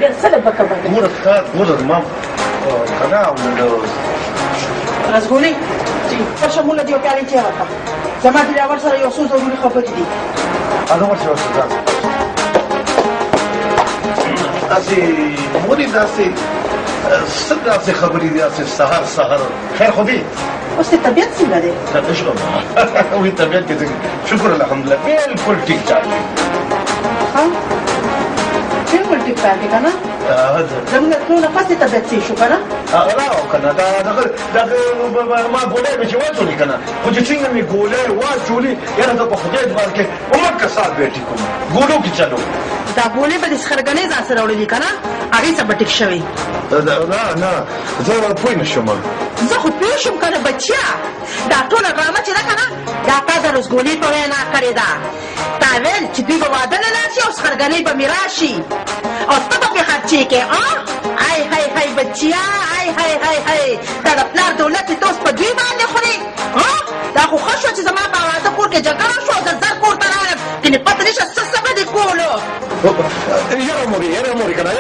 بیا څه له بکه بکه ګوره زما کنه رسګولې چې ورشه موږ له دې پیالې چای ورکړه زما د ډرایور سره یو څو ضروري خبرې دي ورشه داسې مورې داسې څه داسې خبرې دي داسې سهار خیر خو دی اوس د طبیعت څنګه دی وایي طبیعت کې شکر الحمدلله بالکل ټیک ټاک دی بالکل ټیک ټاک دی که نه زموږ د تلو نه پس د طبیعت څه شو که نه راو که نه ما ګولۍ مې چې واچولې که نه خو چې څنګه مې ګولۍ واچولې یاره زه په خدای اعتبار کې په مکه سال بیا ټیک کوم ګولو کې چلو دا ګولۍ به د سخرګنۍ ځان سره وړلي که نه هغې څه به ټیک شوی نه زه پوه نه شوم زه خو پوه شوم که نه بچیا دا ټوله ډرامه چې ده که نه دا تا د رسګولۍ په وینا کړې ده تا ویل چې دوی به واده له لاړ شي او سخرګنۍ به مې راشي او ته به پرې خرچې کې های های های بچیا های های های های دا د پلار دولت یې ته اوس په دوی باندې خورې دا خو ښه شو چې زما په واده کور کې جګړه شو د زر کور ته راغلم کنې پته نه شته څه به دې کولو یاره مورې که نه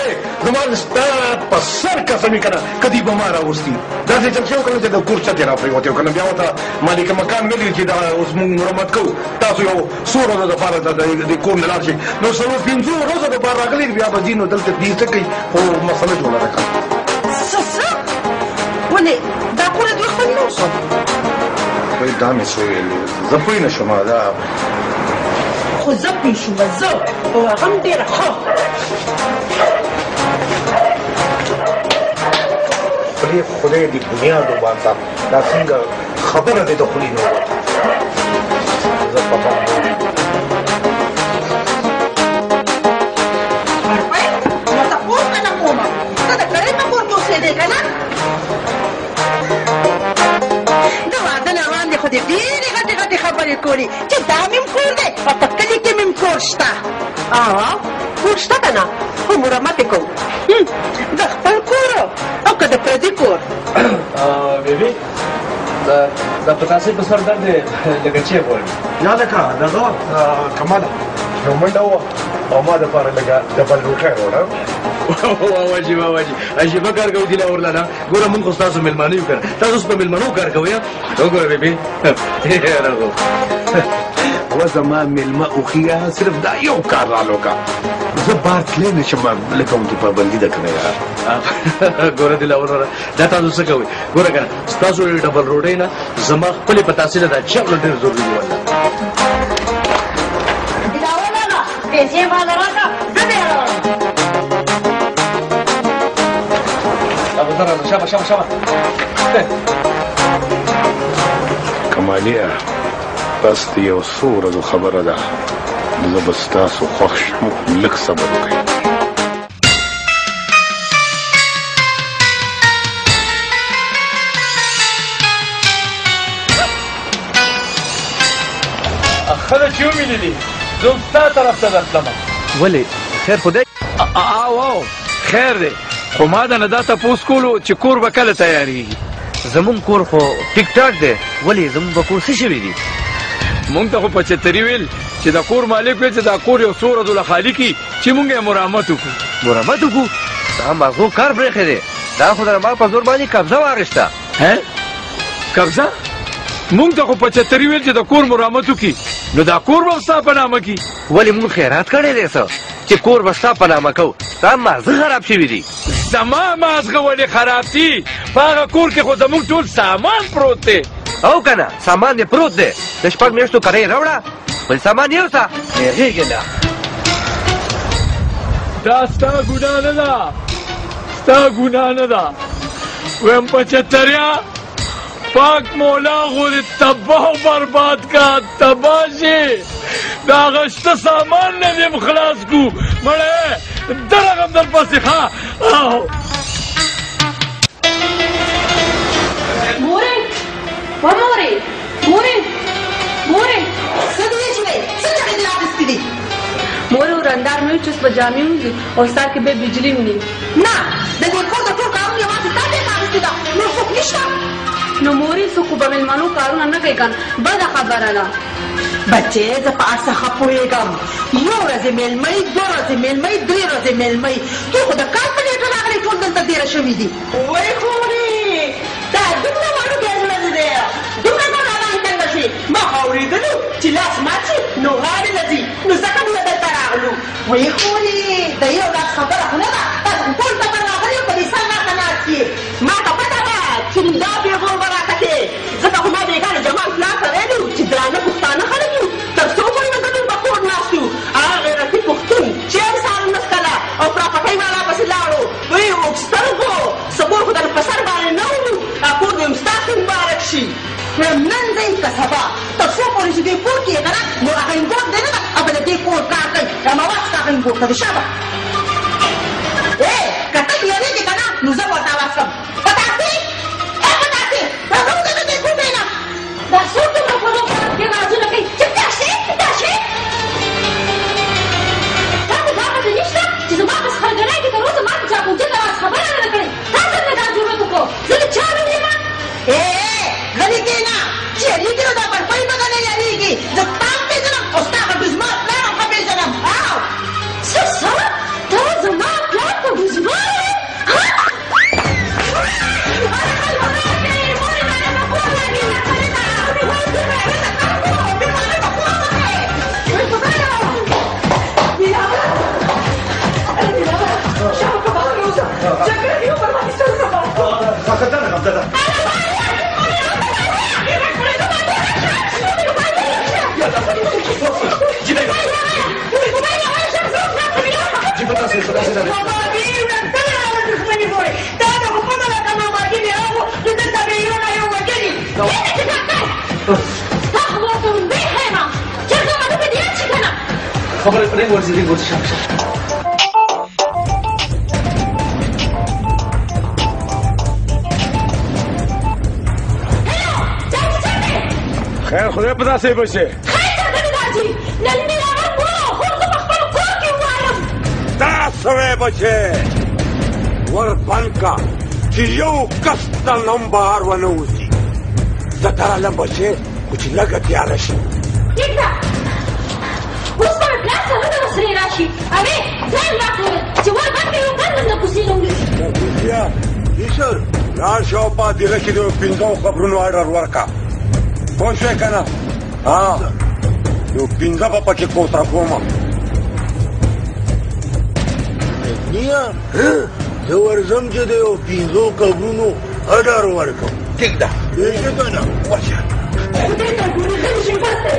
زما ستا په سر قسم که نه کدی به ما راوستي داسې چل شوی که نه چې د کور چتې را پرېوتی که نه بیا ورته مالک مکان ویلي چې دا اوس مونږ مرمت کوو تاسو یو څو ورځو دپاره د کور نه لاړ شئ نو څلور پنځو ورځو دپاره راغلي بیا به ځي نو دلته دې څه کوي خو مسله جوړه ده که څه ولې دا کور دوی خپل نه اوسو دا مې څه ویلې زه پوه نه شوم دا خو زه پوه شوم زه او هغه هم ډېره ښه خدای دې بنیاد وباسه دا څنګه خبره دې د خولې نه ووته زه پته نو تپوس که نه کومه ته د کړۍ په کور کې اوسېدې که نه د واده نه وړاندې خو دې ډېرې غټې خبرې کولې چې دا مې کور دی او په کلي کې مې کور شته کور شته که نه خو مرمت یې کوم د خپل کور او که د پردي کور بیبي دا په تاسې په سر درد دی لکه چې غواړي یا لکه دغه کماله یو منډه وه او ما دپاره لکه د بل روټۍ وړه واجي عجیبه کار کوي دي لاورله نه ګوره مونږ خو ستاسو مېلمانه یو که نه تاسو اوس په مېلمنو کار کوئ وګوره بیبي راغو و زما مېلمه اوښیه صرف دا یو کار رالو که زه بار تللی نه شم لکه ونکې پابندي ده که نه یار ګوره دي لاورله دا تاسو څه کوئ ګوره که نه ستاسو ډبل روډۍ نه زما خپلې په تاسې نه دا چغله ډېر ضروري دي والله پیسې ماله راکړه زه دې راوړم شابه کماليه بس د یو څو ورځو خبره ده زه به ستاسو خوښ شم لږ صبر وکړئ خلک چې ومینې زه هم ستا طرف ته درتلم ولې خیر خو دی او خیر دی خو ما ده نه دا تپوس کولو چې کور به کله تیارېږي زمونږ کور خو ټیک ټاک دی ولې زمونږ به کور څه شوي دي مونږ ته خو په چتري ویل چې د کور مالک ویل چې دا کور یو څو ورځو له خالي کړي چې مونږ یې مرامت وکړو دا مغزو کار برېښې دی دا خو د ما په زور باندې قبضه واخېسته قبضه مونږ ته خو په چتري ویل چې د کور مرامت وکړي نو دا کور به ستا په نامه کړي ولې مونږ خیرات کړی دی څه چې کور به ستا په نامه کوو ستا مغزه خراب شوي دي زما مازغه ولې خراب دي په هغه کور کې خو زموږ ټول سامان پروت دی او که نه سامان دې پروت دی د 6 میاشتو کرۍ راوړه بل سامان یوسه هېغېږې نه دا ستا ګناه نه ده ویم په چتریا پاک مولا خو دې تباه و برباد کا تباه شي د هغه شته سامان نه دې خلاص کو مړی درغم در پسې ښه مور ورندار مې چې په جامې وږي او سار کې به بجلی ونی نه د ګورکور د ټول کارونه یوازې تا دې راغستې ده نور څوک نشته نو مورې څوک به مېلمنو کارونه نه کوي کنه بده خبره ده بچې زه په هر څه ښه پوهېږم. یو ورځې مېلمۍ، دوه ورځې مېلمۍ، درې ورځې مېلمۍ. تو خو د کال په نیټه راغلی ټول دلته تېره شوي دي. وایي خورې دا دومره وړوکی زړه دی، دومره نو راباندې تنګه شوې. ما خو اورېدلو چې لاس مات شي نو غاړې له ځي، نو ځکه موږ دلته راغلو. وایي خورې د یو لاس خبره خو نه ده، تاسو خو ټول دغه راغلي یو په دې سر راته ناست یې. ما ته پته ده چې دا پېغور به راته کې، ځکه خو ما بېګانه جمال پلار ته ویلي وو چې درانه پښتانه خلک یو، تر څو پورې به زموږ په کور ناست یو. هغه غیرتي پښتون چې یو سهار ونه څکله او پراپټۍ والا پسې لاړو. وایي اوږد سترګو سبور خو در په سر باندې نه وو، کور دې هم ستاسو مبارک شي. نن ځئ که سبا تر څو پورې چې دې کور کې یې که نه نو اغینګوټ دی نه ده او به د دې کور کار کوي. راماواسکه اغینګوټ ته د شابه که ته یېرېږې که نه نو زه ورته اواز کړم. پتاسې پتاسې راځه وځه د دې کوټې نه. دا څوک دومره په روغ کې رازونه کوي چې پتاسې پتاسې تا ته دا پته نشته چې زما په سخرګنۍ کې تر اوسه ما ته چا کوټې ته راز خبره نه ده کړې. تا څنګه دا جرأت وکړو؟ زه د چا نوم یم؟ غلي کېنه چې یېرېږي نو دا بړپۍ به نه یېرېږي. زه تا هم پېژنم او ستا هغه زما پلار هم ښه پېژنم. څه ته زما پلار په ډزمار یې؟ خبرې پرې ورځي دې ورځي شم خیر خدای په داسې بچې دا سوی بچې ور بند کا چې یو کس ته نوم بهر ونه وځي. زه درالم بچې خو چې لږه تیاره شي. اوس به مې پلار سره ورسره راشي. اوې ځان راته وویل چې ور بند کړې یو بند نه کوڅې نه وړي. ایشر لاړ شه او په هدیره کې د پنځو خبرونو اډر ورکړه. پوه شوې که نه؟ یو پنځه به پکې کوتره کومه. زه ورځم چې د یو پنځو قبرونو اډر ورکړم. ټیک ده که نه ورشه. خدای ته ګورې ښه شي بس دی.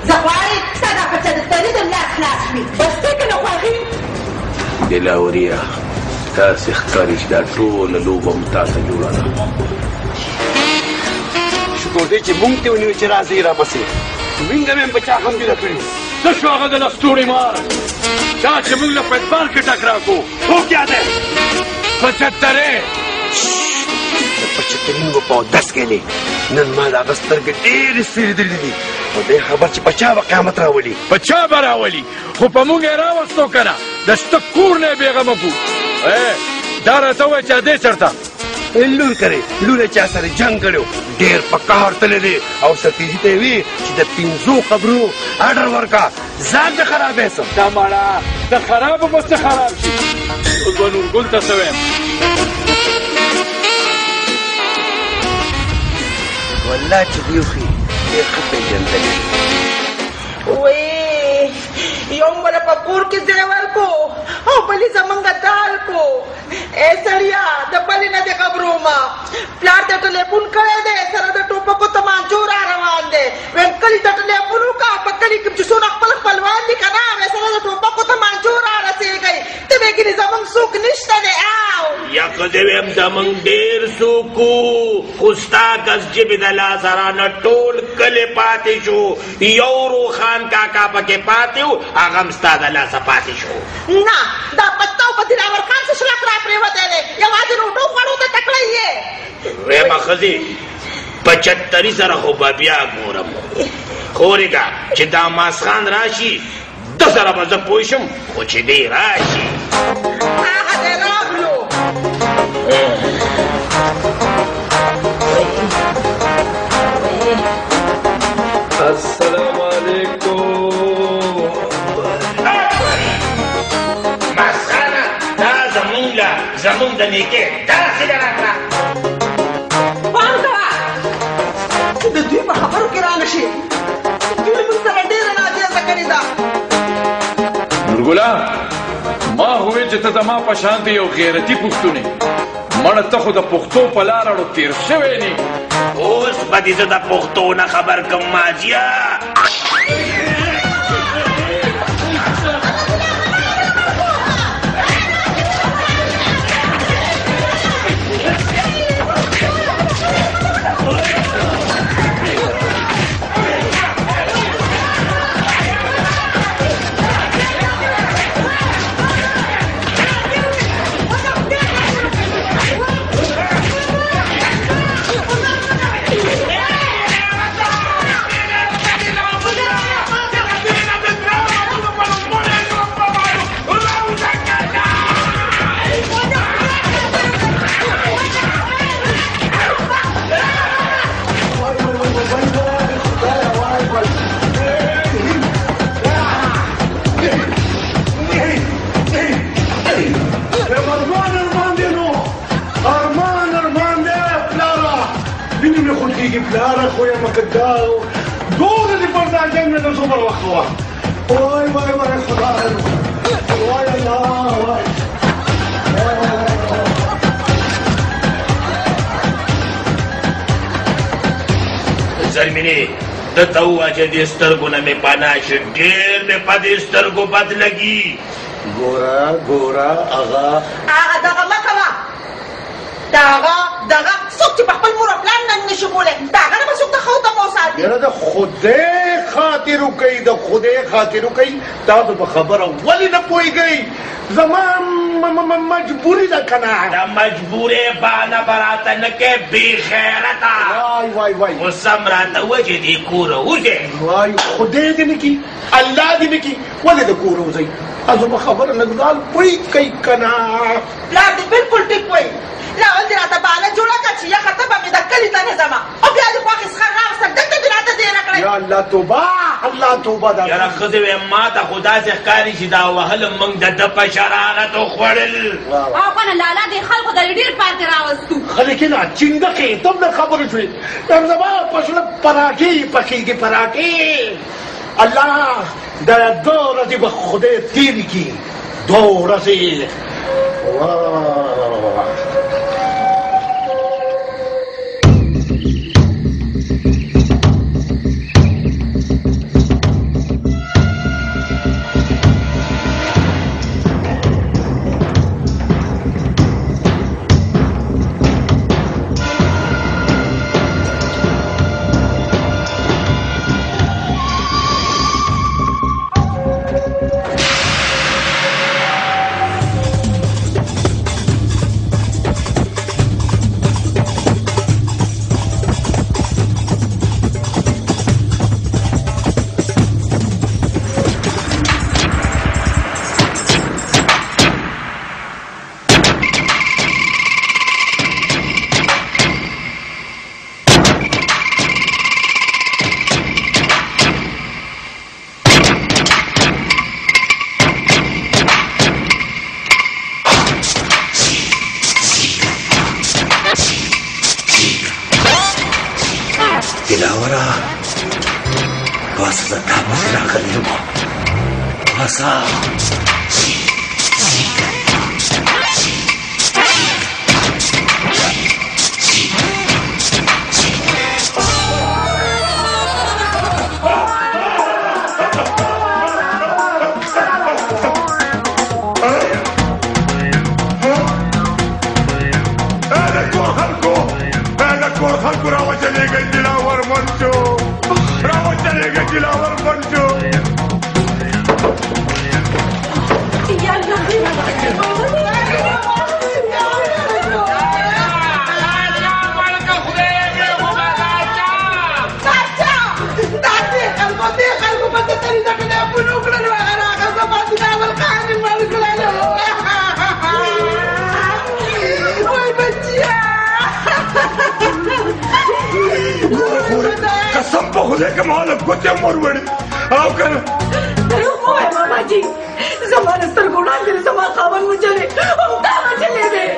زه غواړم ستا دا بچه د تري د لاس خلاص وي. بس دی که نه خوښي دلاوريه تاسې ښکاري چې دا ټوله لوبه م تاسې جوړه ده. شکر دی چې مونږ ته ونیو چې راځئ رامسې وینګه مې په چا هم جوړه کړي. څه شو هغه د لستوړي مار دا چې موږ له پټبال کې ټکرا کو هو کیا دی 75 75 په 10 کې نن ما د هغه سترګې ډېرې سپېرې دلې دي او دی خبر چې په چا به قیامت راولي. په چا به راولي خو په موږ یې راوستو که نه د شته کور نه یې بېغمه کړو. دا راته ووایه چې ادې چېرته لور کرے لور چا سره جنگ کړو ډېر په قهر تللی دی او ستیزي ته یې وي چې د 500 قبرو اډر ورکا ځان دې خرابې سم. دا ماړه د خرابو به څه خراب شي. اوس به نورګل ته څه ویم والله چې دیو خي ډېر ښه پېژندلی. یو مله په کور کې ځای ورکو او بلې زمونږ دال کو. ای سړیا د بلې نه دې خبرومه پلار ته ټلیفون کړی دی سره د ټوپکو تمانچو را روان دی. ویم کلي ته ټلیفون وکړه په کلي کې چې څونه خپل خپلوان دي که نه وی سره د ټوپکو تمانچو را رسېږئ. ته وایې ګینې زمونږ څوک نشته دی. یا که زه ویم زمونږ ډېر څوک وو خو ستا کس جبې د لاسه رانه ټول کلي پاتې شو. یو روخان کاکا پکې پاتې و هغه هم ستا د لاسه پاتې شو. نه دا پته او په دلاور خان څه شلک را پرېوتی دی یوازې روټو خوړو ته تکړی یې. ویمه ښځې 75 سره خو به بیا ګورم خورېږه چې دا ماسخان راشي ده سره به زه پوه شم خو چې دی راشي هغه دی راغلو. السلام علیکم زمونږ د نیکۍ داسې ده راکړه. پام کوه چې د دوی په خبرو کې رانه شي. دوی موږ سره ډېره نادیزه کړې ده. نورګله ما وویل چې ته زما په شان ته یو غیرتي پښتون یې. مړه ته خو د پښتو په لاره تېر شوی نه. اوس به دې زه د پښتو نه خبر کړم ماجیه. پلاره خو یم که دا دوره دې پر دا جنګ مې د څومره وخت وه. وای وای وای خدای وای الله وای. زلمینې ته ته ووایه چې دې سترګو نه مې پناه شي. ډېر مې په دې سترګو بد لګي. ګوره هغه دغه مه کوه. دغه څوک چې په خپل مور او پلار نه نشي کولی د هغه نه به څوک د ښه تمه وساتي. یاره د خدای خاطر وکوئ د خدای خاطر وکوئ. تاسو په خبره ولې نه پوهېږئ؟ زما مجبوري ده که نه. د مجبورۍ بهانه به راته نه کوې بې خیرته. وای وای وای اوس هم راته ووایه چې دې کوره وځې. وای خدای دې نه کړي الله دې نه کړي. ولې د کوره وځئ؟ تاسو په خبره لږ پوهېږئ که نه؟ پلار دې بلکل ټیک وایي. لاول دې راته بهانه جوړه کړه چې یخه ته به مې د کلي ته نه ځمه او بیا دې خوښې څښه راوسته دلته دې راته تېره کړئ. یا الله توبه الله توبه ده. یاره ښځې وایم ما ته خو داسې ښکاري چې دا وهل موږ د ده په شرارتو خوړل. او کنه لالا دې خلکو ته ډېر پار کې راوستو. خلک یې نه چینګښې ته هم نه خبرې شوې. زما په زړه پراټې پخېږي پراټې. الله دا 2 ورځې به خدای تېرې کړي. 2 ورځې زما د سترګو وړاندې زما خاوند وجلې او تا وجلې دی.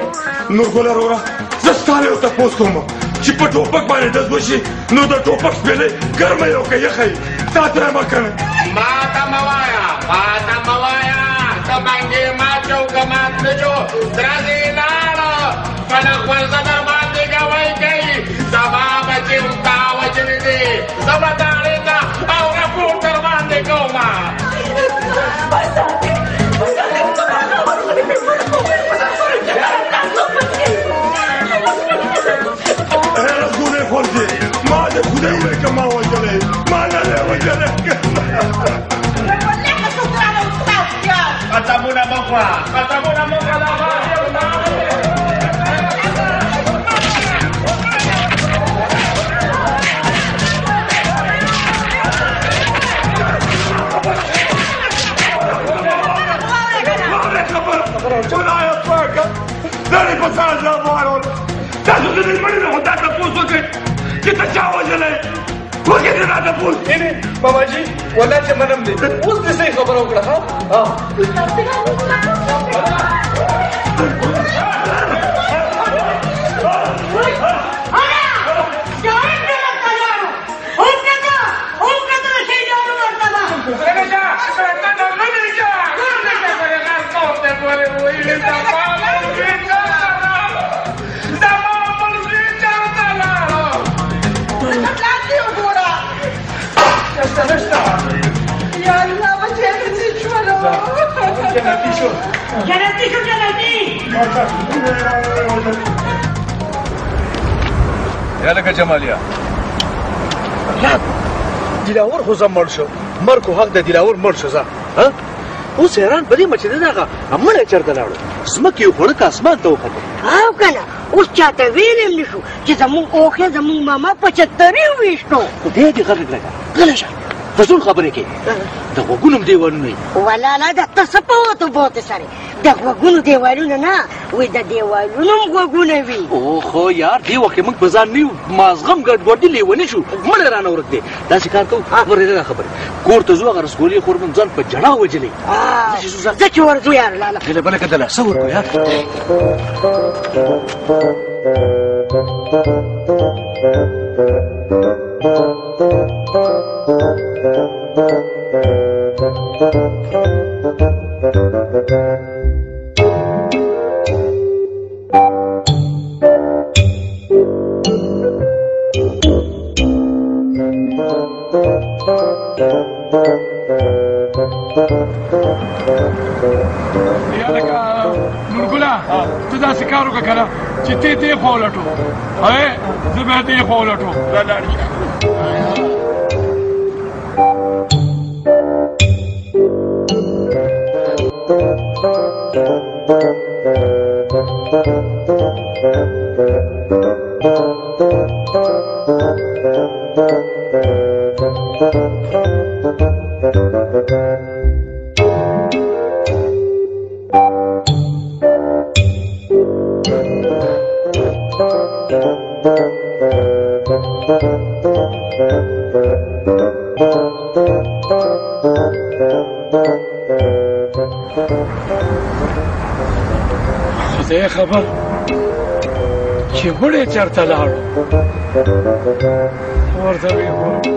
نورګله وروره زه ستا له یو تپوس کوم چې په ټوپک باندې ډز وشي نو د ټوپک شپېلې ګرمه یې او که یخه یې تا ته یې مه کوې. ما ته مه وایه ته باندې مات شو که مات نه شو درځې لاړه کله خورزه در باندې ګوی کوي زما بچې هم تا وجلې دي زه به داړې ته او رپورټ در باندې کومه. رسول خورزي ما د خدای وې که ما وجلې ما نه دی وجلې. قسمونه مه خوره دا خدایه پاکه لرې په سره زمانو تاسو د دې مړي نه خو دا تپوس وکړئ چې ته چا وژلی وکړې دې دا تپوس. باباجي والله چې منم دی اوس دې صحیح خبره وکړه. یا لکه جمالیا دلاور خو زه مړ شو مرګ خو حق د دلاور مړ شو زه اوس حیران په دې مه چې د دغه مړی چېرته لاړو ځمکې یې خوړه که اسمان ته وختل او که نه اوس چاته ویلې هم نه شو چې زمونږ اوښې زمونږ ماما په چترې وویشتو. خدای دې غږ لږه غلی شه فضول خبرې کوي د غوږونو هم دیوالونه وي. ولاله د ته څه په وتو بوتې سره د غوږونو دیوالونه نه وایي د دیوالونو هم غوږونه وي. اوخو یار دې وخت کې موږ په ځان نه یو مازغه هم ګډوډي لیوني شو مړی رانه ورک دی. داسې کار کوو ورېده دا خبرې کور ته ځو هغه رسګولې خور به ځان په جړا وجلې. زه چې ورځو یار لاله هله بله کتله څه ورکړو یار. نورګله ته داسې کار وکړه که نه چې ته دې خوا ولټو زه به دې خوا ولټو دا لاړ شه. خدای خبر چې مړی چېرته لاړو ورته ویې وګورو.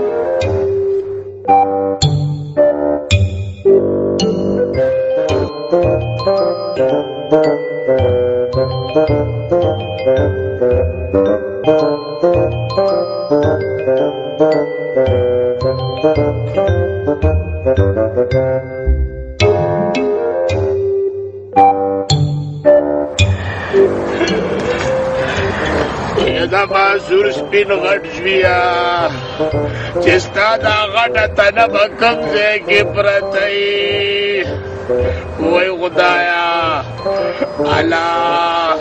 زما سور سپین غټ ژویه چې ستا دا غټه تنه به کوم ځای کې پرته وي وای خدایه الله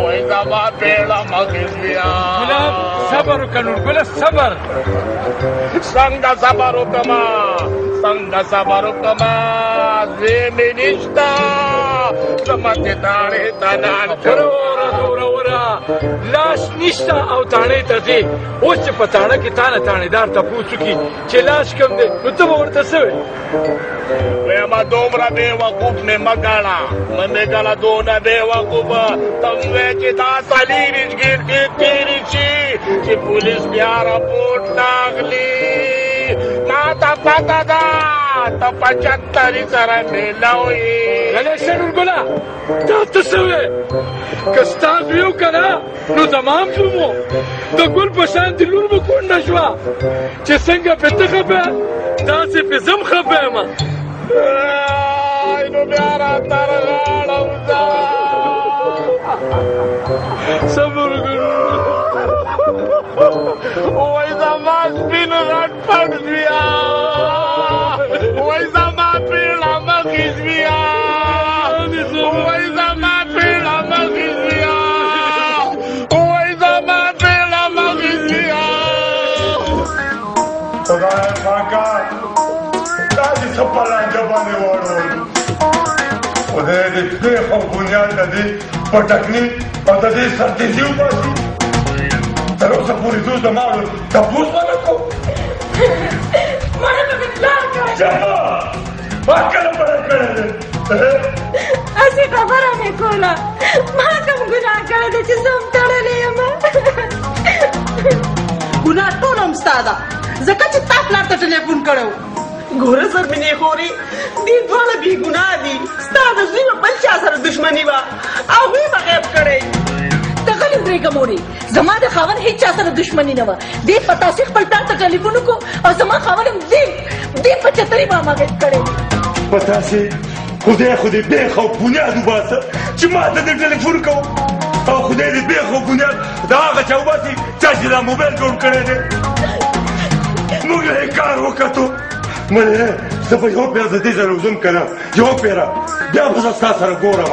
وای زما پیړه مګ ژویه صبر وکړه نورګله صبر. څنګه صبر وکړما زوی مې نشته زما دې داړې ته وروره لاس نشته او تاڼې ته ځې. اوس چې په تاڼه کې تا نه تاڼېدار تپوس وکړي چې لاس کم دی نو ته به ورته څه وایې؟ ویمه دومره بېوقوف مې مه ګڼه مې ګڼه دونه بېوقوفه ته ووایې چې دا څلېرویشت ګیرګې تېرې شي چې پولیس بیا راپورټ نه اخلي. ما ته پته ده ته 75 سره میلاو یې. غلی شه نورګله دا ته څه وایې؟ که ستا زوی و که نه نو زما هم زوم و. د ګل په شانتې لور مې کونډه شوه چې څنګه پې ته خفه داسې پې زه هم خفه یم. نو بیا راته رغاړه وځه. صبر وکړه. وای زما سپین غټ پټ زویا وای زما پیړه مخې زویا وای زما پیړه مخې زویا وای زما پیړه مخې زویا. خدای پاکه دا دې څه په لانجه باندې واړولو. خدای دې پېښ او بنیاد د دې پټکني او د دې سرتېزي وباسي. تر اوسه پورې دوی زما تپوس ونه کړو. مړه مې پلار کړی. ما کله مړه کړی دی؟ هسې خبره مې کوله. ما کوم ګناه کړی دی چې زه هم تړلې یم؟ ګناه ټول هم ستا ده ځکه چې تا پلار ته ټلیفون کړی و. ګوره زرمینې خورې دې دواړه بې ګناه دي. ستا د زوی به بل چا سره دښمني وه هغوی به غیب کړی. ته غلې ودرېږه مورې زما د خاوند هېڅ چا سره دښمني نه وه. دې په تاسې خپل پلار ته ټلیفون وکړو او زما خاوند هم دې په چترۍ به هماغېب کړی دی. په تاسې خدای خو دې بېخ او بنیاد وباسه چې ما ته دې ټلیفون کوم او خدای دې بېخ او بنیاد د هغه چا وباسي چا چې دا موبایل جوړ کړی دی. موږ یې کار وکړو. مړې زه به یو پېره د دې ځای وځم که نه یو پېره بیا به زه ستا سره ګورم.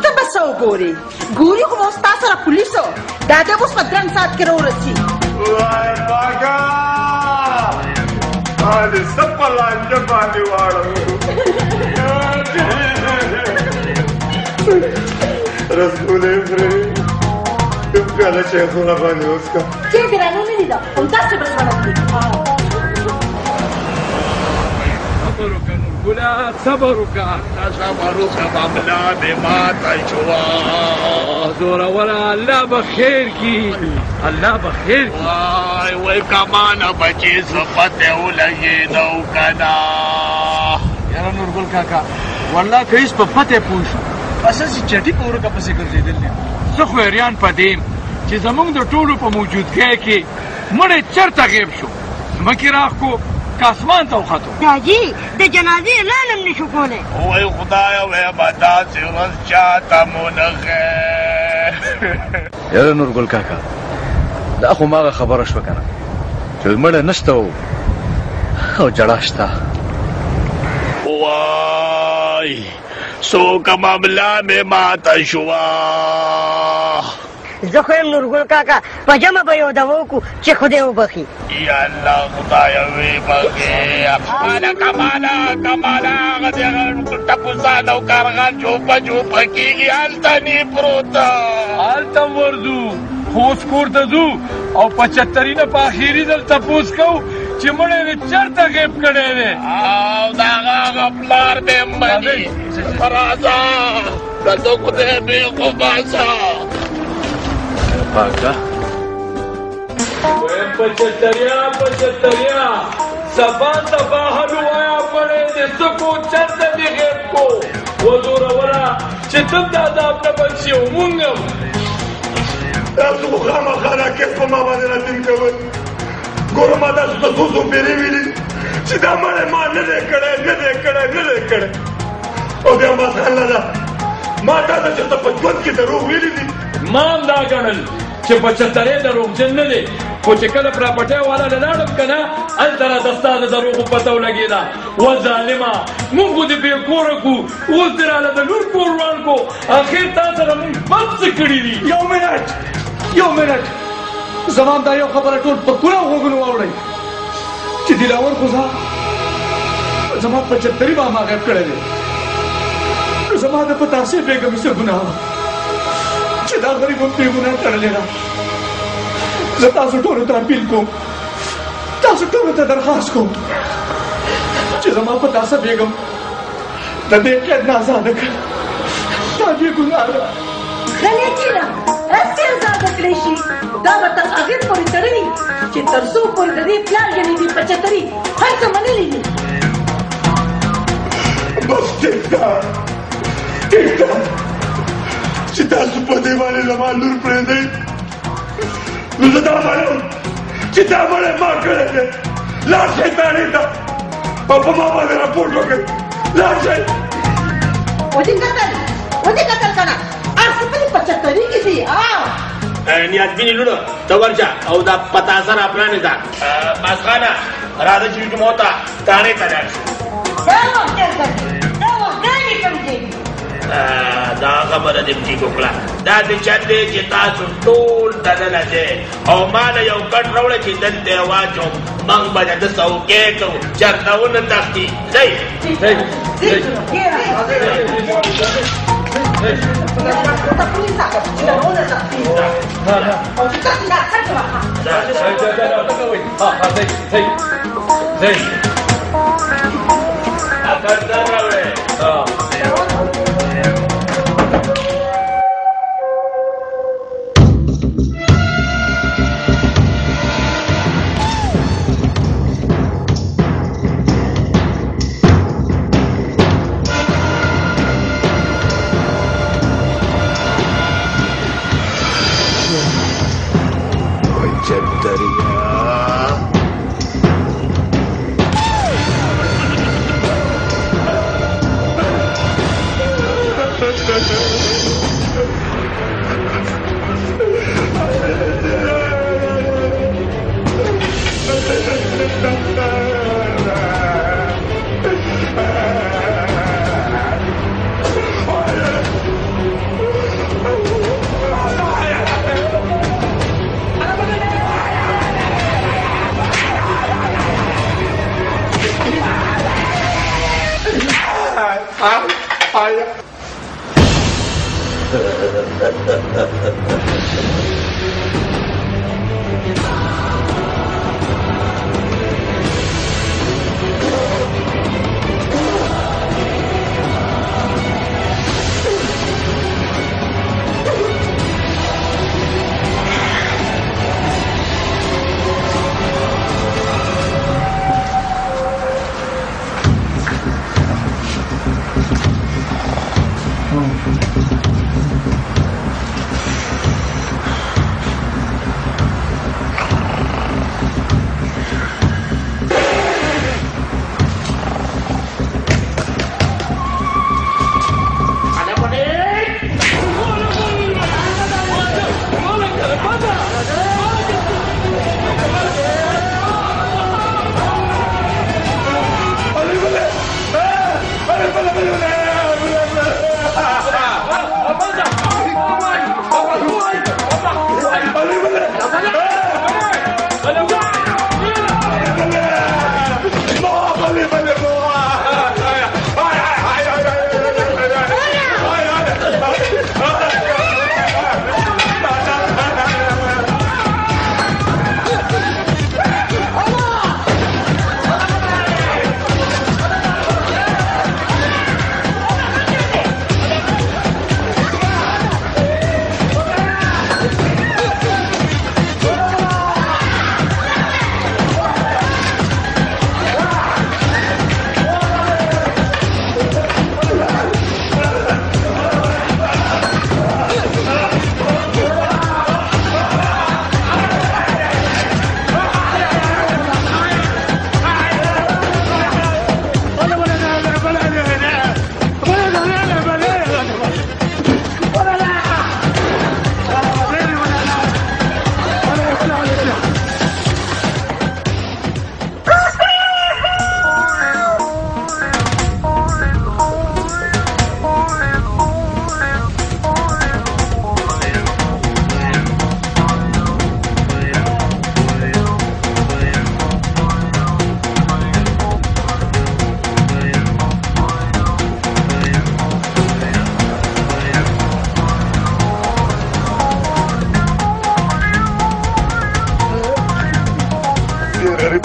ته به څه وګورې ګورې خو به اوس تا سره پولیسو دا دی اوس په درن ساعت کې راورسي. وای پاکه تا دې څه په لانجه باندې واړولو. رسګولې خورې کوم کله شیخونه باندې وڅښم. چېرته رانه نه لیده همداسې به ژوند کړي. صبر وکړه نورګله صبر وکړه. صبر وکړه ملا مې ماته شوه. زوروره الله به خیر کړي الله به خیر کړي. وای کمانه بچې صفته ولګېدو که نه. یاره نورګل کاکا والله که هېڅ په فتح پوه شو اساسې چټي په ورکه پسې ګرځېدل دي. زه خو حیران په دې چې زموږ د ټولو په موجودګۍ کې مړی چېرته غیب شو. ځمکې راښکو که اسمان ته وختو. حاجي د جنازې اعلان هم نشو کولی. وای خدایه وایم داسې ورځ چاته مو نه خیر. یاره نورګل کاکا دا خو هماغه خبره شوه که نه چې مړی نشته و او جړا شته. وای څوکه معامله مې ماته شوه. زه خو یم نورګل کاکا په جمع به یو دوا وکړو چې خدای وبخي. یا الله خدایه ویې بخې. کماله هغه د ټپوسان او کارغان چوپه کېږي هلته نې پروت. هلته هم ورځو خو اوس کور ته ځو او په چترینه په اخري ځل تپوس کوو چې مړی دې چېرته غیب کړی دی او د هغه پلار دې هم مني. راځه د ده خدای بېخ وباسه. پاکه ویم په چتریا سبا هلوایا مړی دې څه کو چېرته دې غیب کو. وزوروره چې تم د عذاب نه بچ شي او مونږ هم. تاسو خو خامخا راکېس په ما باندې راټینګ کوئ. ګوره ما تاسو ته څو پېرې ویلي چې دا مړی ما نه دی کړی او بیا مسخل نه ده. ما تا ته چېرته په ژوند کې دروغ ویلي دي. ما هم دا ګڼل چې په چترۍ دروغجن نه دی خو چې کله پراپرټۍ والا له لاړم که نه هلته راته ستا د دروغو پته ولګېده. و ظالمه موږ خو دې بې کوره کړو اوس دې راله د لور کور روان کړو اخر تا سره موږ بد څه کړي دي. یو منټ زمان دا یو خبره ټول په پوره غوږونو واورئ چې دلاور خو زما 75 به ما غیب کړی دی. زما د پتاسې بیګم څه ګناه وه چې دا غریب هم پرې ګناه تړلې ده. زه تاسو ټولو ته اپیل کوم، تاسو ټولو ته درخواست کوم چې زما پتاسه بیګم د دې قید نه آزاده کړه. دا بې ګناه ده. غلیچینه هسې آزاده کړی شي. دا به تر هغې پورې تړلي چې تر څو پورې د دې پلار یعنې دې 75 هر څه منلي دي. بس ټیک ده چې تاسو په دې باندې زما لور پرېږدئ، نو زه دا وایم چې دا مړی ما کړی دی. لاړ شئ تاڼې ته او په ما باندې راپورټ وکړئ. لاړ شئ. ودې قتل که نه هر څه په دې 75 کې دي. نیازبینې لوڼه ته ورشه او دا پتاسه را پرانېږده. ماسخانه راځه چې جمعو ته تاڼې ته لاړ شو. دا خبره دې ټیک وکړه. دا دې چل دی چې تاسو ټول دننه ځئ او ما له یو کټ راوړه چې دلته یې واچوم. موږ به د ده څوکۍ کوو، چېرته ونه تښتي. ځئ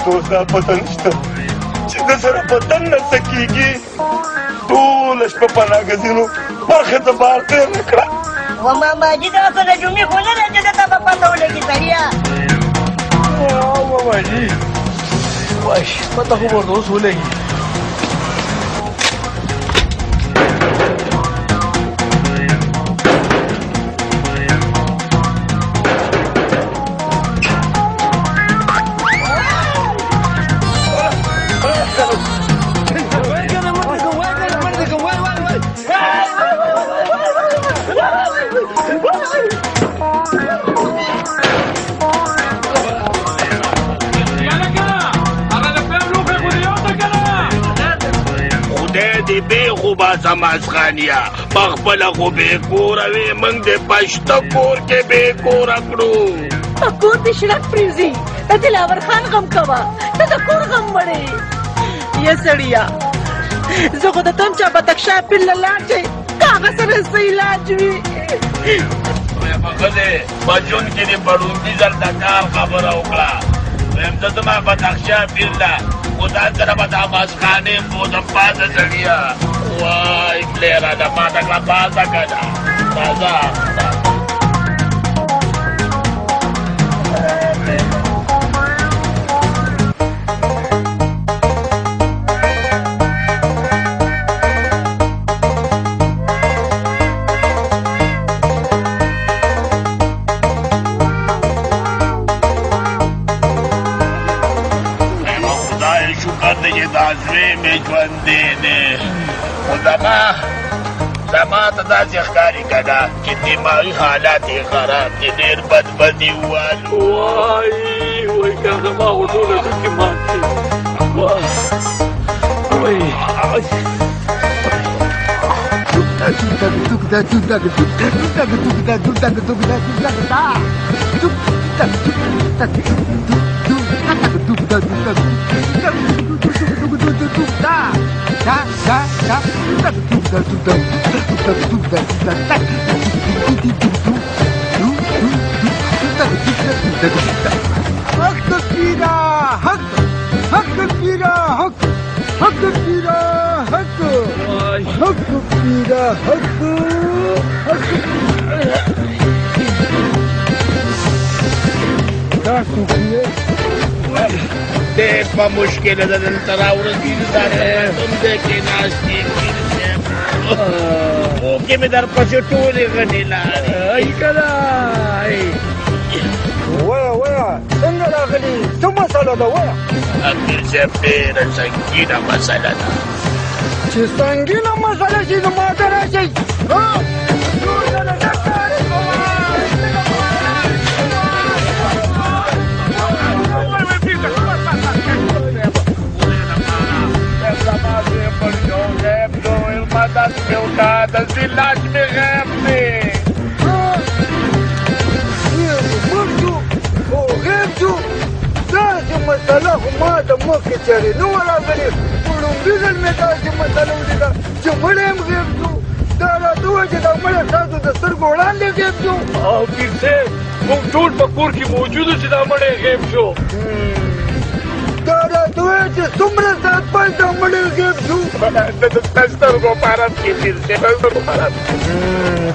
ته اوس دا پته نشته چې د سره په دننه څه کېږي ټوله شپه په ناګزینو برخې ته بار تېر نه کړه و ماماجي دا خو د جمعې خو نه ده چې ده ته به پته ولګي سړیه ماماجي واش پته خو ورته اوس ولګي سماسخانیا پخپله خو بې کوره وې موږ د پشته کور کې بې کوره کړو په کور دې شړک پرېوځي د دلاور خان غم کوه ته د کور غم مړې یا سړیه زه خو د تم چا بتکشا پل له لاړ که هغه سره څه علاج وي په ښځې په ژوند کې دې په ړوندي ځل د کار خبره وکړه ویم زه زما بتکشا پل له خو دا سره به دا ماسخانې بوزم پازه سړیه وای پلیره د ما ته کړه پازه که ده راځه ژوندی دی خو زما ته داسې ښکاري که نه چې دماغي حالات یې خراب دي ډېر بدبدي ووال وای وای که زما خو ټوله ټکې مات دي ډېر په مشکله ده دلته راورسېدو هم دی کېناستې اوکې مې درپسې ټولې غنې لارې که نه وایه څنګه راغلي څه مسله ده وایه امیر صاحب ډېره سنګینه مسله ده چې سنګینه مسله شي نو ما ته راشئ مدد مې وکړه د علاج مې غیب دی مړ شو او غیب شو داسې مسله خو ما ته مخکې چېرې نه وه راغلې په لومړي ځل مې داسې مسله ولیده چې مړی هم غیب شو دا راته ووایه چې دا مړی ستاسو د سترګو وړاندې غیب شو او پیر صاحب موږ ټول په کور کې موجود چې دا مړی غیب شو دا راته ووایه چې څومره ساعت پس دا مړی غیب شو د سترګو په رب کې پیر صاحب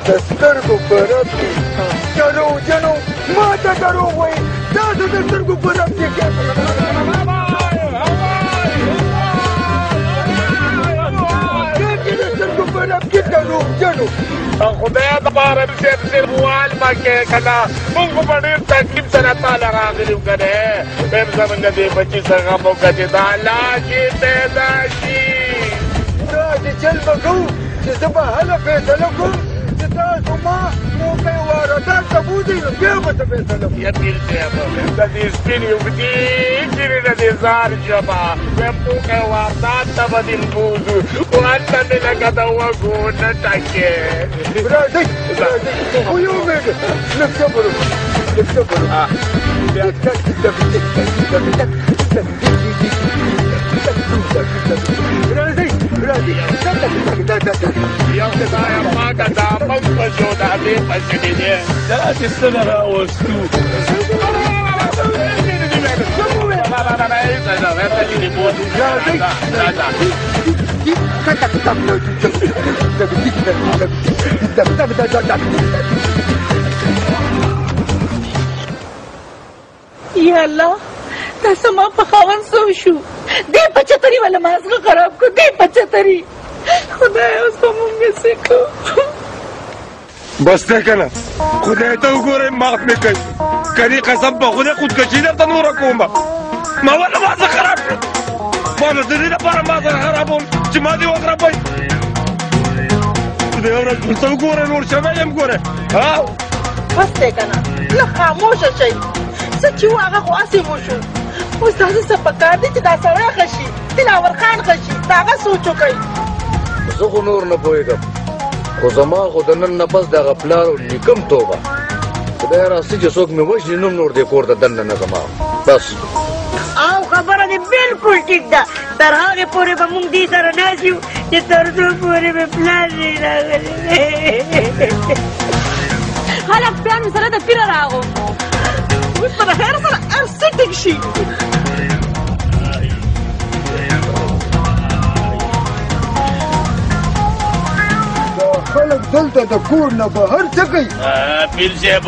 د سترګو په رب کې دروغ جنو ما ته دروغ وایي تاسو د سترګو په رب کې خدای دپاره صاحب صرف وال مه کې که نه موږ خو په ډېر تکلیف سره تاله راغلي یو که نه ویم زمونږ دې بچي څه غم وکړه چې دا علاج یې پیدا شي داسې چل به کوو چې زه به هله فیصله کوم چې تاسو ما موقع واردات ته بوځئ نو بیا به څه فیصله کوم یا پیر صاحب د دې سپینې اوږدې ګیرې نه دې زار ژبه ویم موقع واردات ته به دې بوځو خو هلته مې لکه د وږو نه ټکې راځئ خو یو مېږه لږ صبر وکړه لږ صبر راځئ یو خدایه پاکه دا موږ په شو د هغې پسې دې دی داسې څه نه راوستو یا الله دا سما په خاون سو شو دې پچتري ولا مازغه خراب کو دې پچتري خدای اوس په مونږ څه کو بس ته کنه خدای ته وګوره معاف مې کړ کړي قسم په خدای خودکشي درته نور کوم ما ولا مازغه خراب کړ ما نه دې لپاره مازغه خرابول چې ما دې وخرابای خدای اورل څه وګوره نور شمه يم ګوره ها بس ته کنه لا خاموش شي چې هغه خو اسې وشو اوس تاسو څه پکار دي چې دا سړی خشي دلاور خان خشي دا هغه سوچ وکړي زه خو نور نه پوهېږم خو زما خو د نن نه بس دغه پلار او نیکم توبه خدای راسي چې څوک مې وژني نوم نور دې کور ته دننه نه زما بس او خبره دې بالکل ټیک ده تر هغې پورې به مونږ دې سره ناست یو چې تر څو پورې مې پلار نه راغلی خلک پلان مې سره د پیره راغو اوس به د خیر سره هر څه ټیک شي دا خلک دلته د کور نه بهر څه کوي پیر صاحب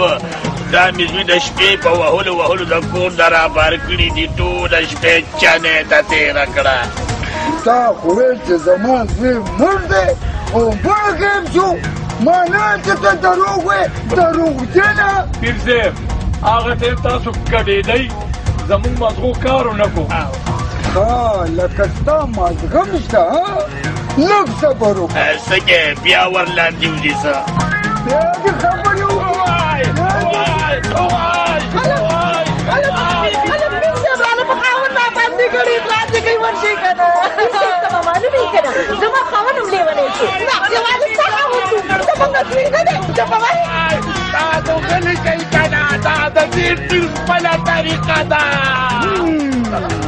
دا مې زوی د شپې په وهلو د کور نه رابار کړي دي ټوله شپې چنې ته تېره کړه تا خو ویل چې زما زوی مړ دی او مړ ګیم شو ما نه چې ته دروغ وې دروغجنه پیر صاحب هغه ټیم تاسو کډېدئ زموږ مازغو کار ونه کړو ها لکه ستا مازغه م شته لږ صبر وکړه څه کې بیا ورلاندې وځي څه بیا دې خبرې زما خاون هم لیونی شو یوازې ستا خاون شو زمونږ دوی نه دی دا د غلي کوي کنه دا د دې ټول خپله طریقه ده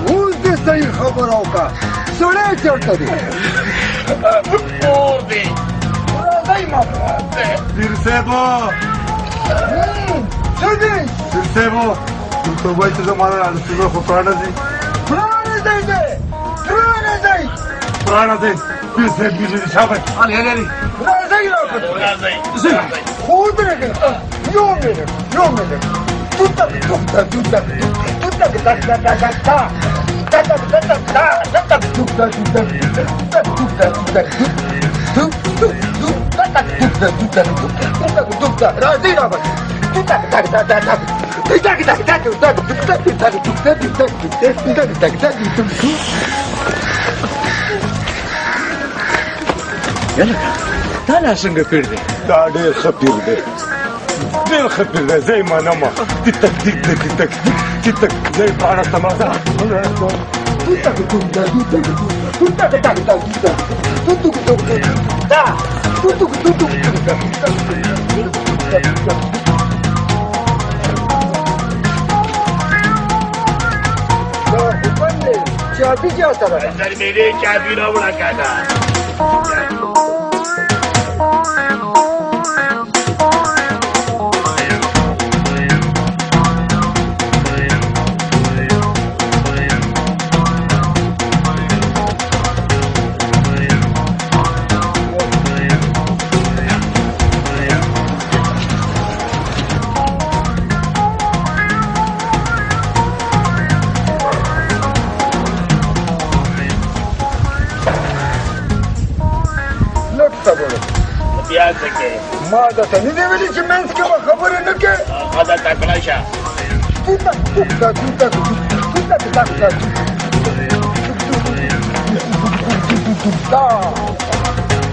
اوس دې صحیح خبره وکړه سړی چېرته دی کور دی راځئ ما پیر صاحب څه دی پیر صاحب ته وایي چې زما رسېدو خو پرانځي پرانځئ پیر صاحب بیجو دي شابه راځئ خو ودرېږئ یو منټ دا لا څنګه پیر دی دا ډېر ښه پیر دی زه یې منم تیتک زه یې پاڼه تمازه چابي چاته راغله درمېلې چابي راوړه کاکا ما درته نه دي ویلي چې منځ کې به خبرې نه کوې ښځه تکړه شه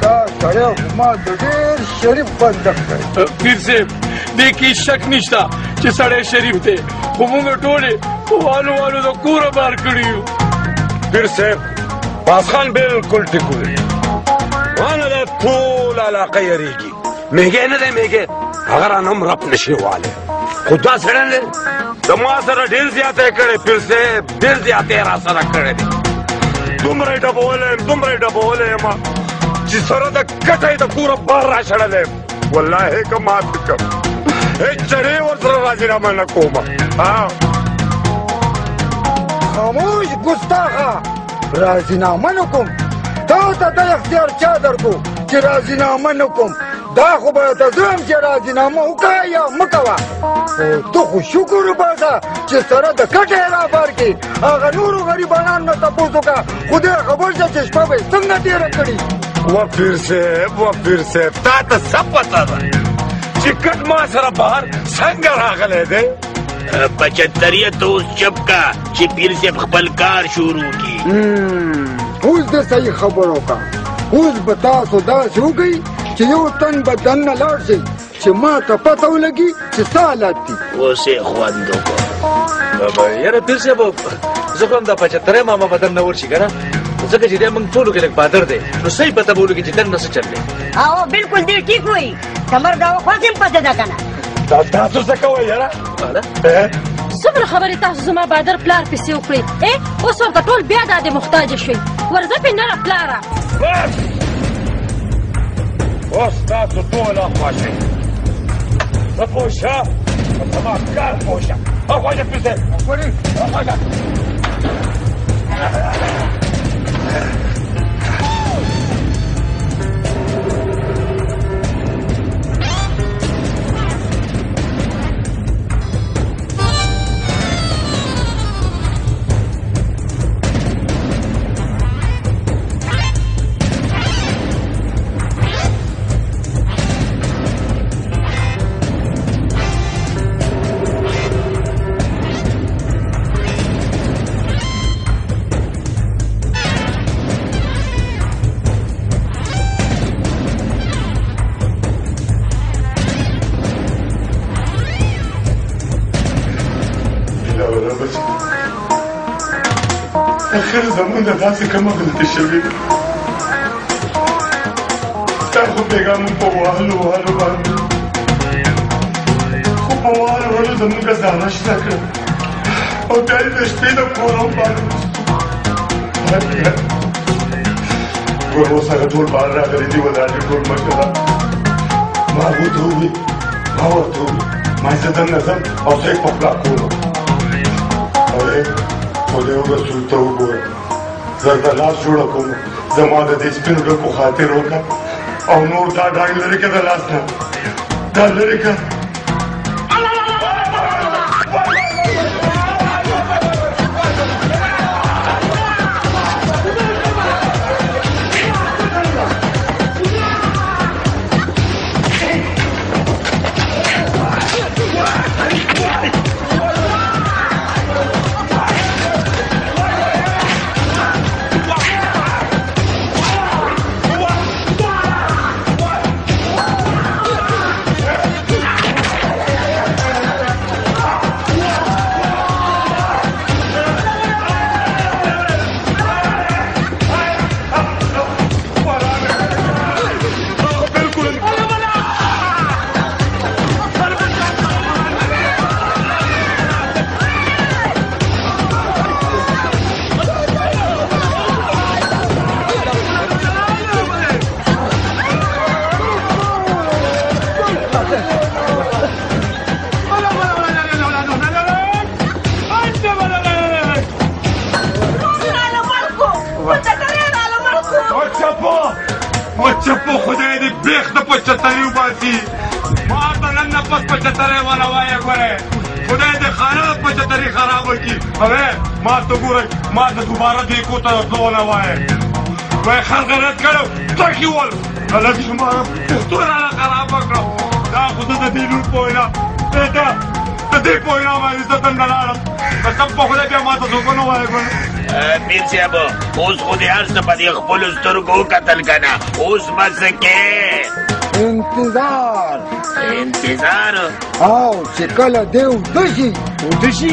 دا سړی ما د ډېر شریف بندښت دی پیر صاحب دې کې شک نشته چې سړی شریف دی خو موږ ټولې والو د کوره بار کړي یو پیر صاحب بازخان بالکل ټیک وویل ما نه دا ټول علاقه یریږي میږی نه دی میږی هغه رانه هم رب نشي والی خو دا سړی دی د ما سره ډېر زیاته یې کړی پیر صاحب ډېر زیاته یې را سره کړی دی دومره یې ډبولی یم چې سره د کټه یې د کوره بار را شړلی یم والله که ماتې کړم هېڅ چړې ورسره راجینامه نه کومه خاموش ګستاخه راضینامه نه کوم تا ته دا اختیار چا درکو چې راضینامه نه کوم دا خو به ته زه هم چې راضینامه وکړه یا مه کوه خو ته خو شکر وباسه چې سره د کټې رابار کې هغه نورو غریبانو نه تپوس وکړه خدای خبر شه چې شپه به یې څنګه تېره کړي و پیر صاحب تا ته څه پته ده چې کټ ما سره بهر څنګه راغلی دی پچهتریه ته اوس چپ کا چې پیر صاحب خپل کار شروع کی اوس د صحیح خبرو کا اوس به تاسو داسې وکئ چې یو تن به دننه لاړ شئ چې ما ته پته ولګي چې څه حالات دي اوس یې خوند وکړه یاره پیر صاحب زه خو هم دا پچهتری ماما به دننه ورشي که نه ځکه چې دی موږ ټولو کې لږ بادر دی نو صحیح پته به ولګي چې دننه څه چل دی او بالکل دې ټیک وایي کمر دا خواږ هم پته ده که نه تاسو څه کوئ یاره څومره خبرې تاسو زما بادر پلار پسې وکړې اوس ورته ټول بیا دا د محتاجه شوي ورځه پې نه پلاره اوس تاسو ټوله خوښئ ته پوه شه په زما کار پوه شه اخواجه پیر صاحب اخواجه آخر زمون د داسې کومه غلطي شوې ده ستا خو بېګا مونږ په وهلو باندې خو په وهلو زمونږ ځانه شته کړه او بیا یې د شپې د کور هم باندې ګور اوس هغه ټول بار راغلي دي ودانې ټول مشره ما ورته وویل ما یې زه دننه ځم او زه یې په پلا کولم خدای رسول ته وګوره زه د لاس جوړه کوم زما د دې سپینو ډکو خاطر وکړه او نور دا ډاګ لرې کړه د لاس نه دا لرې کړه چپو خدای دې بیخ د پچهتري وباسي ما ته نن نه پس پچهتری ونه وایه ګورې خدای دې خانه د پچهتري خرابه کړي هغې ما ته ګورئ ما ته دوباره دې کور ته تلو ونه وایه وایي خلق رد کړو تکي ول هلک زما پښتو یې راله خرابه کړه دا خو زه د دې لور په وینا د دې په وینا باندې زه دننه لاړم قسم په خدای بیا ما ته څوک ونه وایه ګورې پیر صاحب اوس خو دې هر څه په دې خپلو سترګو وکتل که نه اوس به څه کې انتظار او چې کله دې وده شي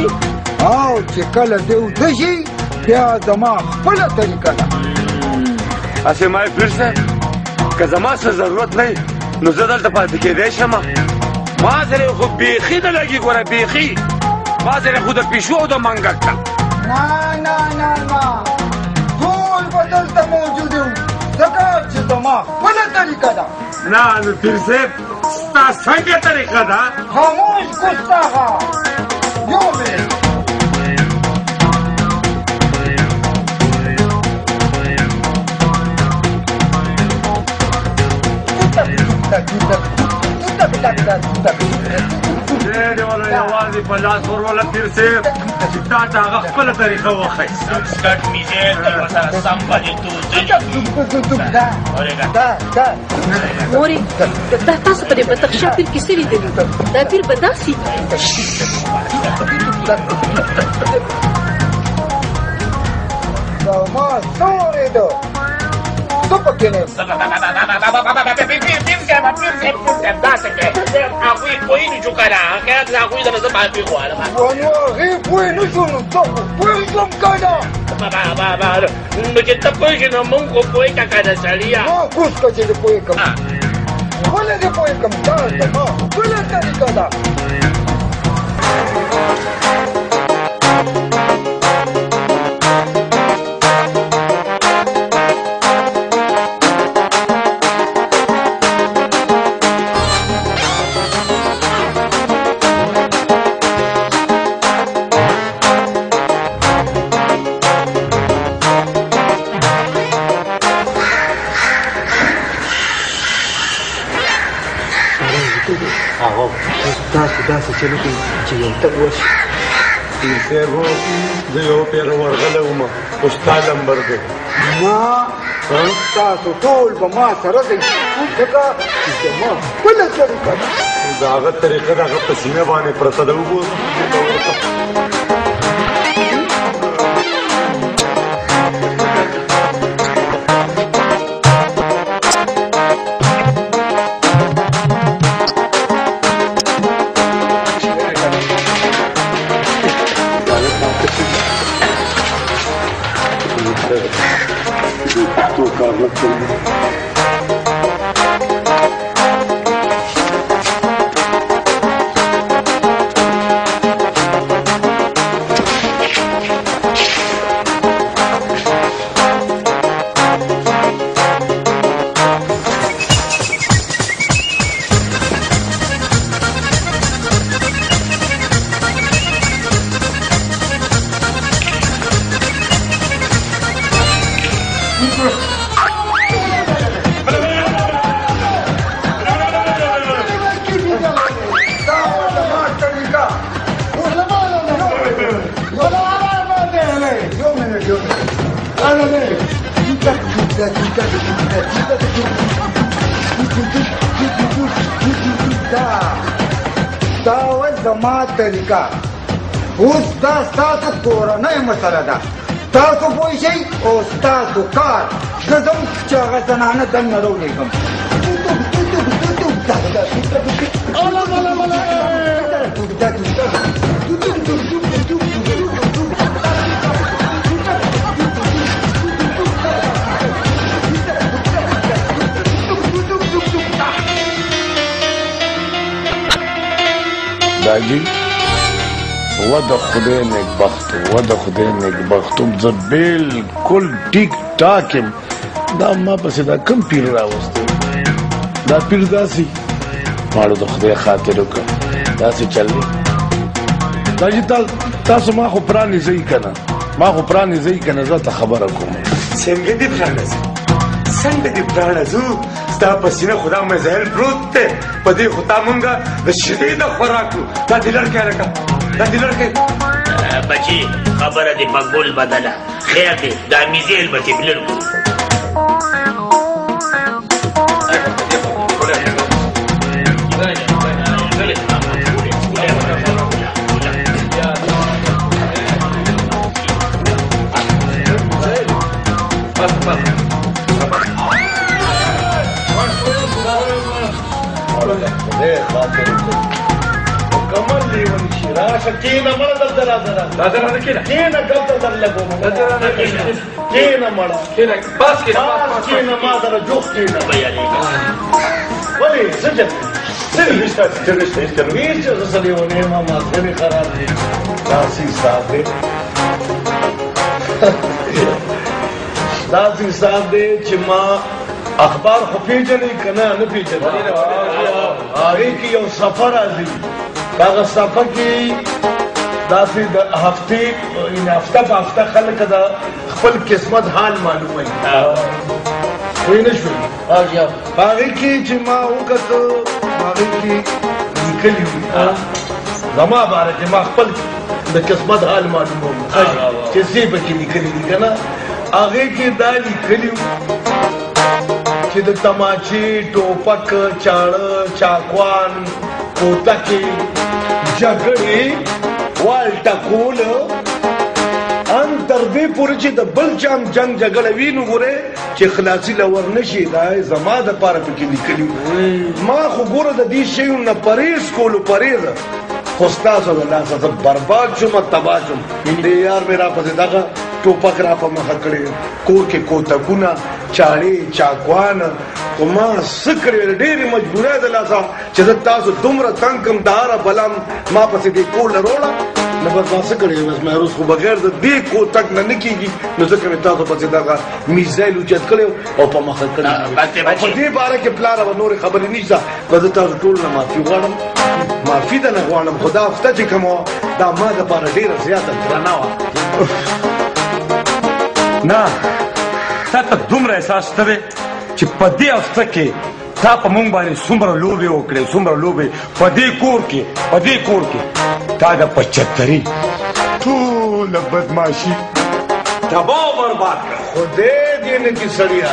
او چې کله دې وده شي بیا زما خپله طریقه ده هسې ما پیر صاحب که زما څه ضرورت نه وي نو زه دلته پاتې کېدی شم ما سره خو بیخي نه لګي ګوره بیخي ما سره خو د پیشو او د منګک ده نه ټول به دلته موجود یو ځکه چې زما خپله طریقه ده نه نو پیر صاحب ستا څنګه طریقه ده خاموش ګستاخه یو منټ دې ولا یوازې په لاس ورواله پیر صاحب چې تا ته هغه خپله طریقه وښایي سکټ میزې ته ورسره سم باندې مورې دا تاسو په دې بدخشا پیر کې څه لیدلي دا پیر به داسې ما څه اورېده څه پکې نه هغوی پوه نه شو که نه حقیقت د هغوی سره زه معافي غواړم هغې پوه نه شو نو څه خو پوه شوم که نه نو چې ته پوه شې نو مونږ خو پوهېږه که نه سړیه ما کوس که چې دې پوهېږم ولې دې پوهېږم دا زما بله طریقه ده داسې چلو کوي چې یو تګ وشي پیر صاحب زه یو پېره ورغلی وم خو ستا نمبر دی ما تاسو ټول به ما سره دی ځکه چې زما خپله طریقه ده د هغه طریقه د هغه په سینه باندې پرته ده وګوره دا ول زما طریقه اوس دا ستاسو کورنۍ مسله ده تاسو پوه شئ او ستاسو کار زه ځم چې هغه زنانه دننه راولېږم داجی و د خدای نیکبخت و د خدای نیکبختم زه بالکل ټیک ټاک یم دا ما پسې دا کم پیر راوستی دا پیر داسې ماړو د خدای خاطر وکړه داسې چل دی داجي تاسو ما خو پرانیزئ که نه ما خو پرانیزئ که نه زه ته خبره کوم څنګه دې پرانیزو څنګه دې پرانیزو ستا په سینه خدا مې زهر پروت دی په دې خو تا مونږه د شیدې د خوراک کړو دا دې لړکی هلکه دا دې لړکی بچي خبره دې په ګل بدله خیر دی دا میزیل به دې بلر کړو کمل لیون شي راشه کېنه مړه دلته راځه کېنه دلته در لګوم کېنه مړه کېنه ما سره جوخ کېنه ولې څه چل څه نشته څه نشته هېڅ چل هېڅ زه څه لیونی یم مازغه خراب دي داسې حساب دی داسې حساب دی چې ما اخبار خو پیژنې که نه نه پیژنې هغې کې یو صفحه راځي هغه صفحه کې داسې د هفتې هفته په هفته خلک د خپل قسمت حال معلوموي وی نه شوې هغې کې چې ما وکتو هغې کې لیکلي وي زما باره کې ما خپل د قسمت حال معلوموم چې څه پکې لیکلي دي که نه هغې کې دا لیکلي وو چې د تماچې ټوپک چاړه چاقوان کوتکې جګړې وال ټکول ان تر دې پورې چې د بل چا هم جنګ جګړه وي نو ګورې چې خلاصي له ور نه شي دا زما دپاره پکې لیکلي ما خو ګوره د دې شیو نه پرهیز کولو پرهیز خو ستاسو د لاسه زه برباد شوم تباه شوم دې یار مې راپسې دغه ټوپک را په مخه کړی کور کې کوتکونه چاړې چاقوان خو ما څه کړې ډېرې مجبورۍ د لاسه چې زه تاسو دومره تنګ کړم د هره بلا ما پسې دې کور له روړه نه بس ما څه کړی بس مهروز خو بغیر د دې کوتک نه نه کېږي نو ځکه مې تاسو پسې دغه میزایل اوچت کړی او په مخه کړی او په دې باره کې پلاره به نورې خبرې نشته به زه تاسو ټول نه معافي غواړم معافي ده نه غواړم خو دا هفته چې کوم وه دا ما دپاره ډېره زیاته ګرانه وه نه تا ته دومره احساس شته دی چې په دې هفته کې تا په مونږ باندې څومره لوبې وکړې څومره لوبې په دې کور کې تا د پچهتري ټوله بدماشي تباه و برباد کړه خدای دې نه کړي سړیه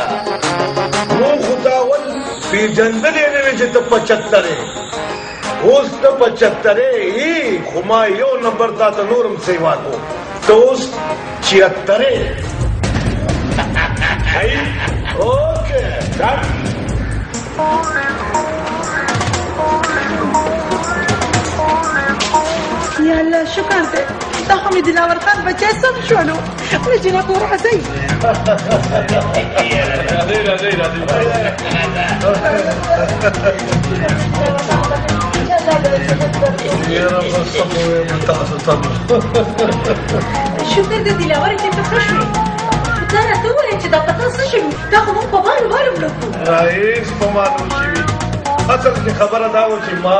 مو خو تا اول پېژندلې نه وې چې ته 75 اوس ته 75 خو ما یو نمبر تا ته نورم سیوا کو ته اوس 76 اوکے یا الله شکر دی دا خو مې دلاور خان بچی سم شولو مې جناب راځئ شکر دی دلاور چې ته ښه شوې دا راته ووایه چې دا په تا څه شوي دا خو موږ په بارو بارو مړه کړو رئیس په معلوم شوي اصل کې خبره دا وه چې ما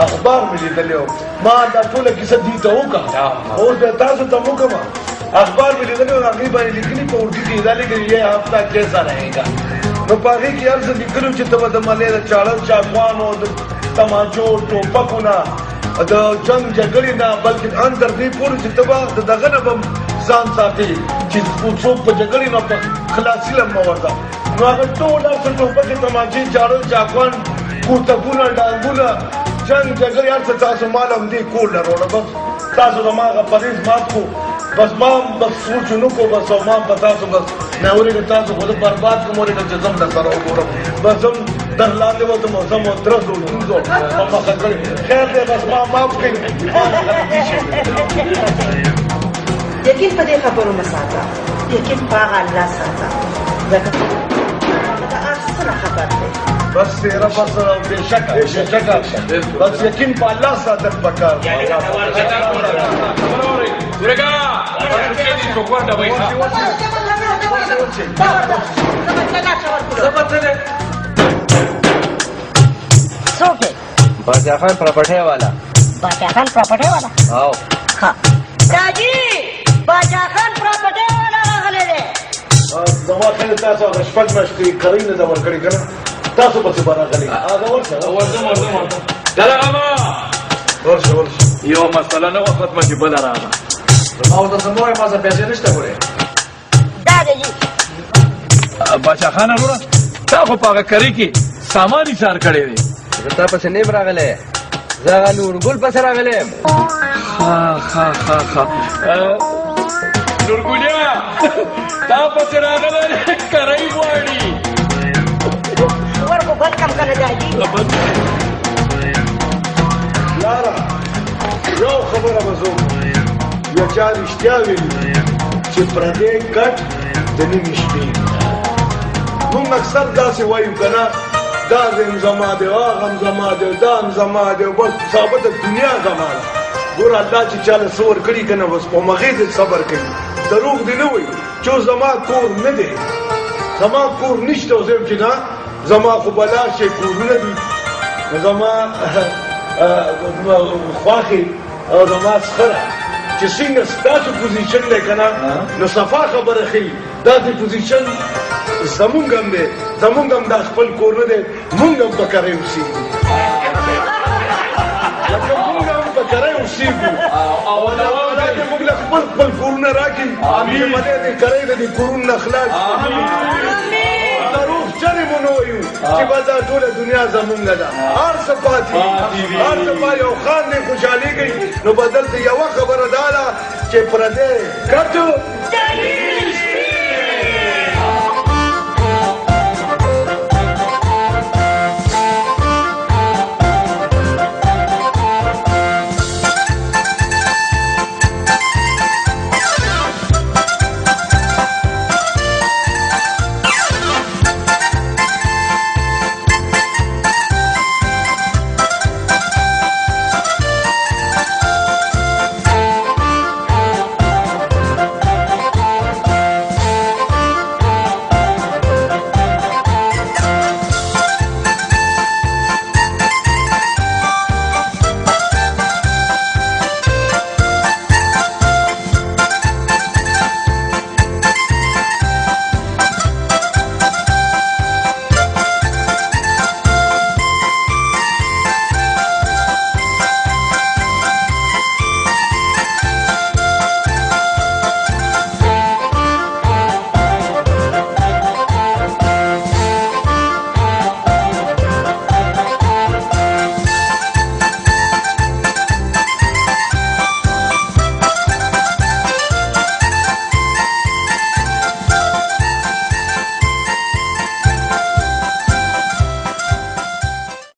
اخبار مې لیدلی و ما دا ټوله کیسه دې ته وکړه اوس بیا تاسو ته م وکړم اخبار مې لیدلی و هغې باندې لیکلي په اردو کې دا لیکلي یہ هفته کیسا رہے گا نو په هغې کې هر څه لیکلي چې ته به د ملې د چاړه چاقوانو د تماچو ټوپکونه د جنګ جګړې نه بلکې ان تر دې پورې چې ته به د دغه نه به ځان ساتي چې څوک په جګړې نه په خلاصي له مه ورځه نو هغه ټول هر څه ټوپکې تماچې چاړه چاقوان کوتکونه ډانګونه جنګ جګړې هر څه تاسو مال هم دې کور له روړه بس تاسو زما هغه پرهیز مات کړو بس ما هم بس سوچ ونه کړو بس او ما په تاسو بس نه ورېږه تاسو خو زه برباد کړم ورېږه چې زه هم درسره وګورم بس زه هم در لاندې وتم او زه مو درز ولونځو په مخه کړې خیر دی بس ما معاف کړئ ما غلطي شوې یقین په دې خبرو مه ساته یقین په هغه الله ساته ځکه دا اصله خبر دی بس تیرا بس بے شک بس یقین په الله ساتل پکار बादशाह खान प्रॉपर्टी वाला बादशाह खान प्रॉपर्टी वाला आओ हाँ दादी बादशाह खान प्रॉपर्टी वाला रागले दे زما خیال تاسو هغه شپږ میاشتې کرۍ نه ده ورکړې که نه تاسو پسې به راغلي هغه ورشه یو مسله نه وه ختمه چې بله راغله زما ورته څه مه وایې ما سره پیسې نشته ګورې दादाजी باچا خان وروره تا خو په هغه کرۍ کې سامان ایثار کړی دی زه تا پسې نیم راغلی زه هغه نورګل پسې راغلی یم نورګلیا تا پسې راغلی کرۍ غواړي ورکو بند کم کنه دادی یاره یو خبره به زه وکړم یا چا رښتیا ویلي چې پردی کټ د نیمې شپې موږ اکثر داسې وایو که نه دا ځم زما دی هغه هم زما دی دا هم زما دی بس ثابته دنیا زما ده ګوره الله چې چاله څه ورکړي که نه بس په هغې دې صبر کوي دروغ دې نه وایي چې زما کور نه دی زما کور نشته او زه یم چې نه زما خو بلا شي کورونه دي زما خواښې او زما سخره چې څنګه ستاسو پوزیشن دی که نه نو صفا خبره ښیي داسې پوزیشن زمونږ هم دی زمونږ هم دا خپل کور نه دی مونږ هم په کرۍ اوسېږو لکه مونږ هم په کرۍ اوسېږو او الله تعالی دې مونږ له خپل خپل کورونه راکړي دې مدې دې کرۍ د دې کورونو نه خلاص ضرور چرې مو نه وایو چې بس دا ټوله دنیا زمونږ ده هر څه پاتې هر څه پاتې او خان دې خوشحالېږي نو بدل ته یوه خبره دا ده چې پردی کټ